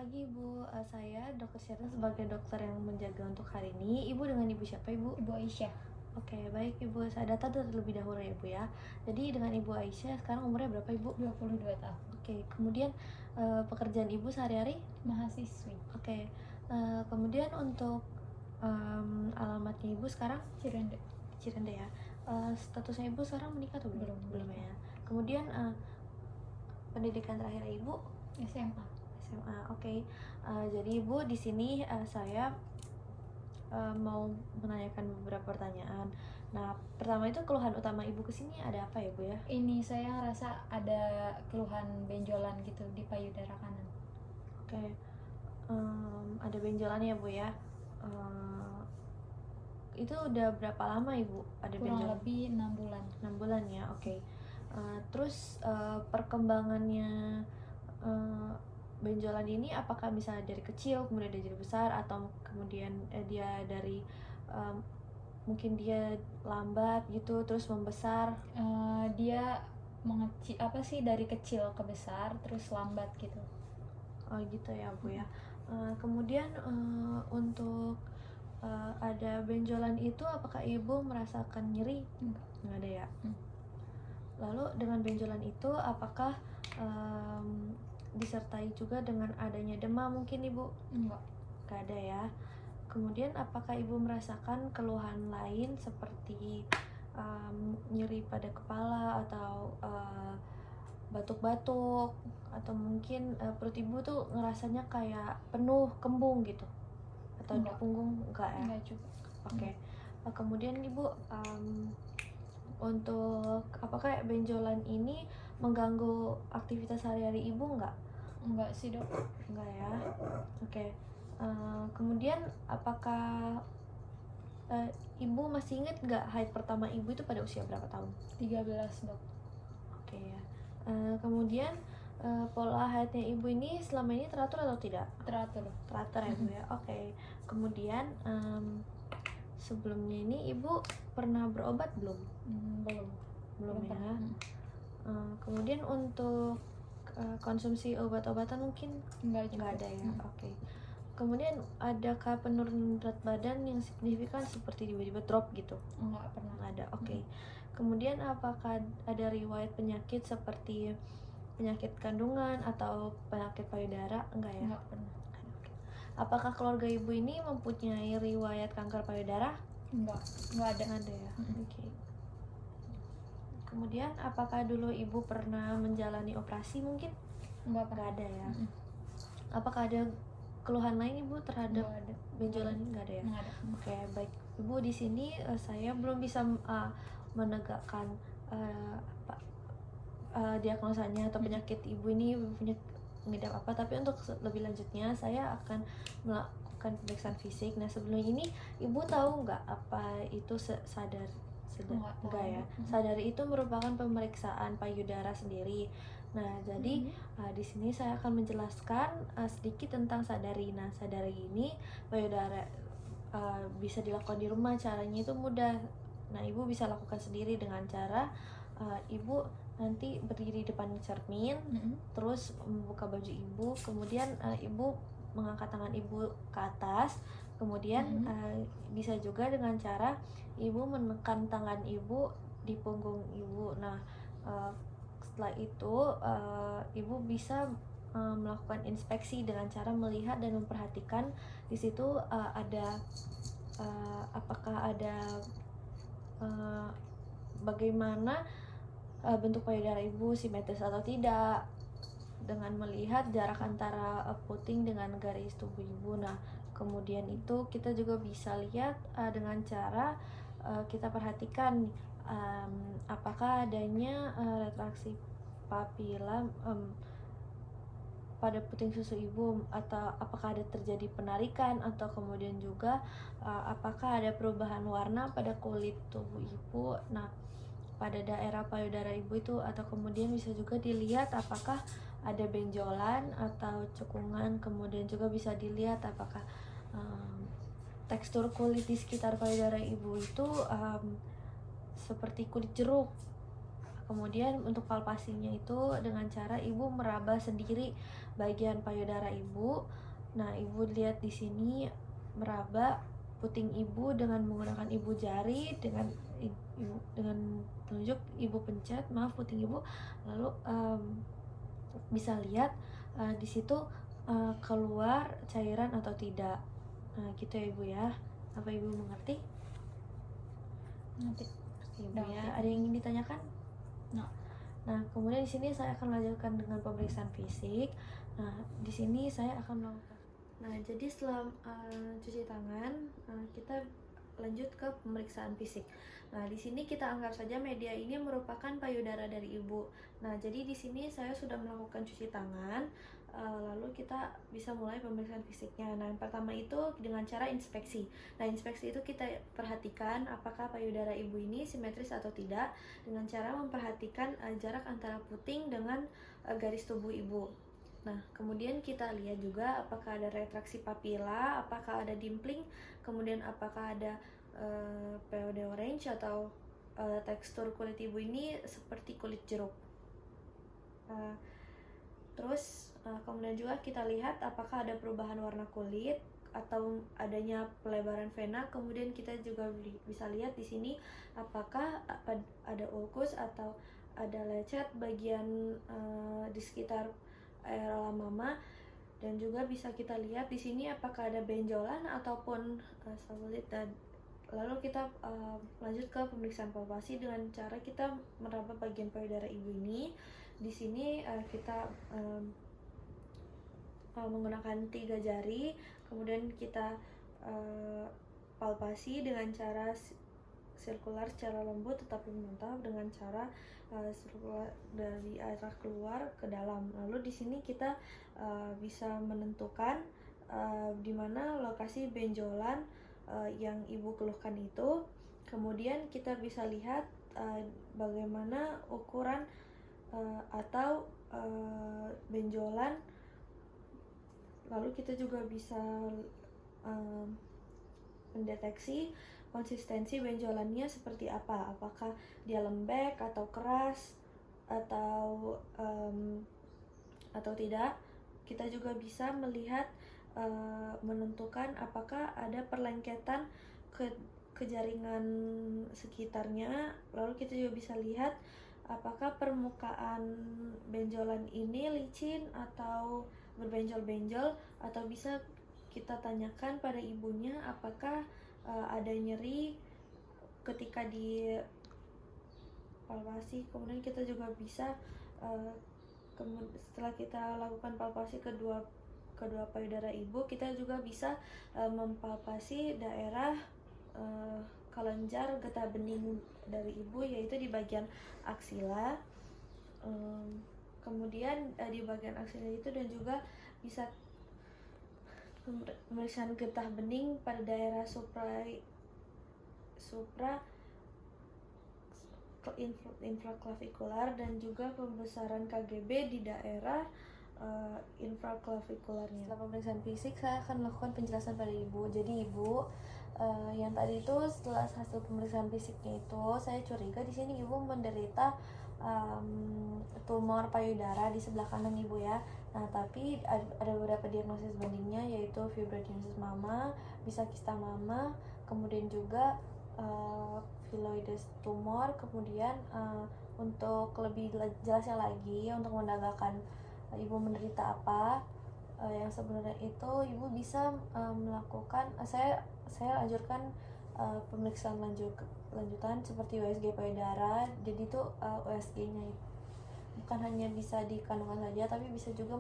pagi Ibu. Saya Dr. Syarin sebagai dokter yang menjaga untuk hari ini. Ibu dengan Ibu siapa Ibu? Ibu Aisyah. Oke, baik Ibu. Saya data terlebih dahulu ya Ibu ya. Jadi dengan Ibu Aisyah sekarang umurnya berapa Ibu? 22 tahun. Oke, kemudian pekerjaan Ibu sehari-hari? Mahasiswi. Oke, kemudian untuk alamatnya Ibu sekarang? Cirende. Cirende ya. Statusnya Ibu sekarang menikah atau belum? Belum. Ya. Kemudian pendidikan terakhir Ibu? SMA. SMA, oke. Jadi Ibu di sini saya mau menanyakan beberapa pertanyaan. Nah, pertama itu keluhan utama Ibu kesini ada apa ya Bu ya? Ini saya ngerasa ada keluhan benjolan gitu di payudara kanan. Oke, ada benjolan ya Bu ya. Itu udah berapa lama Ibu ada Kurang benjolan? lebih 6 bulan. 6 bulan ya, oke. Terus perkembangannya benjolan ini apakah misalnya dari kecil kemudian dia jadi besar atau kemudian dia dari mungkin dia lambat gitu terus membesar? Dia mengecil dari kecil ke besar terus lambat gitu. Oh gitu ya Bu ya. Kemudian untuk ada benjolan itu apakah Ibu merasakan nyeri? Nggak ada ya. Lalu dengan benjolan itu apakah disertai juga dengan adanya demam mungkin Ibu? Enggak. Nggak ada ya. Kemudian apakah Ibu merasakan keluhan lain seperti nyeri pada kepala atau batuk-batuk atau mungkin perut Ibu tuh ngerasanya kayak penuh kembung gitu atau di Enggak. punggung? Enggak ya? Enggak juga. Oke. Kemudian Ibu untuk apakah benjolan ini mengganggu aktivitas sehari-hari Ibu enggak? Enggak sih dok. Enggak ya. Oke. Kemudian apakah Ibu masih ingat nggak haid pertama Ibu itu pada usia berapa tahun? 13 dok. Oke ya. Kemudian pola haidnya Ibu ini selama ini teratur atau tidak? Teratur. Teratur ya Bu ya. Oke. Kemudian sebelumnya ini Ibu pernah berobat belum? Belum ya. pernah. Kemudian untuk konsumsi obat-obatan mungkin Enggak juga. nggak ada ya. Oke. Kemudian adakah penurunan berat badan yang signifikan seperti tiba-tiba drop gitu? Enggak pernah. Nggak ada. Oke. Kemudian apakah ada riwayat penyakit seperti penyakit kandungan atau penyakit payudara? Enggak ya? Enggak pernah. Apakah keluarga Ibu ini mempunyai riwayat kanker payudara? Enggak ada. Nggak ada ya. Oke. Kemudian apakah dulu Ibu pernah menjalani operasi mungkin? Enggak pernah. Nggak ada ya. Apakah ada keluhan lain Ibu terhadap Enggak ada. benjolan ini? Nggak ada ya. Enggak ada. Oke, baik Ibu, di sini saya belum bisa menegakkan diagnosanya atau penyakit Ibu ini punya mengidap apa, tapi untuk lebih lanjutnya saya akan melakukan pemeriksaan fisik. Nah sebelum ini Ibu tahu nggak apa itu sadar? Enggak ya. Sadar itu merupakan pemeriksaan payudara sendiri. Nah jadi di sini saya akan menjelaskan sedikit tentang sadari. Nah sadari ini payudara bisa dilakukan di rumah. Caranya itu mudah. Nah Ibu bisa lakukan sendiri dengan cara Ibu nanti berdiri di depan cermin, terus membuka baju Ibu, kemudian Ibu mengangkat tangan Ibu ke atas, kemudian bisa juga dengan cara Ibu menekan tangan Ibu di punggung Ibu. Nah setelah itu Ibu bisa melakukan inspeksi dengan cara melihat dan memperhatikan di situ ada apakah ada bagaimana bentuk payudara Ibu simetris atau tidak dengan melihat jarak antara puting dengan garis tubuh Ibu. Nah kemudian itu kita juga bisa lihat dengan cara kita perhatikan apakah adanya retraksi papila pada puting susu Ibu, atau apakah ada terjadi penarikan, atau kemudian juga apakah ada perubahan warna pada kulit tubuh Ibu. Nah pada daerah payudara Ibu itu, atau kemudian bisa juga dilihat apakah ada benjolan atau cekungan. Kemudian juga bisa dilihat apakah tekstur kulit di sekitar payudara Ibu itu seperti kulit jeruk kemudian untuk palpasinya itu dengan cara ibu meraba sendiri bagian payudara ibu. Nah, ibu lihat di sini meraba puting ibu dengan menggunakan ibu jari, dengan telunjuk ibu pencet puting ibu, lalu bisa lihat di situ keluar cairan atau tidak. Nah, gitu ya ibu ya. Apa ibu mengerti? Nanti. Ibu ya. Ada yang ingin ditanyakan? Nah, kemudian di sini saya akan melanjutkan dengan pemeriksaan fisik. Nah, di sini saya akan melakukan. Nah, jadi setelah cuci tangan, kita lanjut ke pemeriksaan fisik. Nah, di sini kita anggap saja media ini merupakan payudara dari ibu. Nah, jadi di sini saya sudah melakukan cuci tangan, lalu kita bisa mulai pemeriksaan fisiknya. Nah, yang pertama itu dengan cara inspeksi. Nah, inspeksi itu kita perhatikan apakah payudara ibu ini simetris atau tidak dengan cara memperhatikan jarak antara puting dengan garis tubuh ibu. Nah, kemudian kita lihat juga apakah ada retraksi papila, apakah ada dimpling, kemudian apakah ada POD orange atau tekstur kulit ibu ini seperti kulit jeruk. Terus kemudian juga kita lihat apakah ada perubahan warna kulit atau adanya pelebaran vena. Kemudian kita juga bisa lihat di sini apakah ada ulkus atau ada lecet bagian di sekitar areola mama, dan juga bisa kita lihat di sini apakah ada benjolan ataupun sabulit. Lalu kita lanjut ke pemeriksaan palpasi dengan cara kita meraba bagian payudara ibu ini. Di sini kita menggunakan 3 jari, kemudian kita palpasi dengan cara sirkular secara lembut tetapi mantap, dengan cara sirkular dari arah keluar ke dalam. Lalu di sini kita bisa menentukan di mana lokasi benjolan yang ibu keluhkan itu. Kemudian kita bisa lihat bagaimana ukuran atau benjolan. Lalu kita juga bisa mendeteksi konsistensi benjolannya seperti apa, apakah dia lembek atau keras atau tidak. Kita juga bisa melihat menentukan apakah ada perlengketan ke jaringan sekitarnya. Lalu kita juga bisa lihat apakah permukaan benjolan ini licin atau berbenjol-benjol, atau bisa kita tanyakan pada ibunya apakah ada nyeri ketika di palpasi. Kemudian kita juga bisa setelah kita lakukan palpasi kedua payudara ibu, kita juga bisa mempalpasi daerah kelenjar getah bening dari ibu, yaitu di bagian aksila. Kemudian di bagian aksila itu, dan juga bisa pemeriksaan getah bening pada daerah supra infraklavikular, dan juga pembesaran KGB di daerah infraklavikularnya. Setelah pemeriksaan fisik, saya akan melakukan penjelasan pada ibu. Jadi ibu, yang tadi itu setelah hasil pemeriksaan fisiknya itu, saya curiga di sini ibu menderita tumor payudara di sebelah kanan ibu ya. Nah, tapi ada beberapa diagnosis bandingnya, yaitu fibroadenosis mama, bisa kista mama, kemudian juga phylloides tumor. Kemudian untuk lebih jelasnya lagi, untuk mendagakan ibu menderita apa yang sebenarnya itu, ibu bisa melakukan, saya anjurkan pemeriksaan lanjutan seperti USG payudara. Jadi itu USG-nya bukan hanya bisa di kandungan saja, tapi bisa juga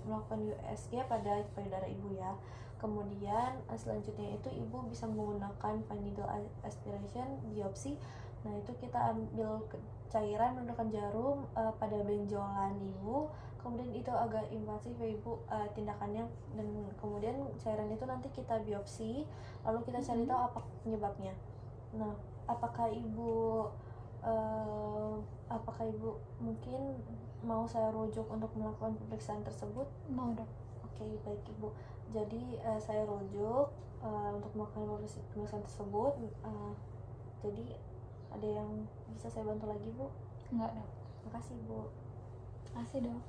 melakukan USG pada payudara ibu ya. Kemudian selanjutnya itu ibu bisa menggunakan fine needle aspiration, biopsi. Nah, itu kita ambil cairan menggunakan jarum pada benjolan ibu. Kemudian itu agak invasif ya ibu tindakannya, dan kemudian cairan itu nanti kita biopsi, lalu kita cari tahu apa penyebabnya. Nah, apakah ibu mungkin mau saya rujuk untuk melakukan pemeriksaan tersebut? Mau dok. Oke, baik ibu. Jadi saya rujuk untuk melakukan pemeriksaan tersebut. Jadi ada yang bisa saya bantu lagi bu? Enggak dok. Makasih Bu. Makasih dok.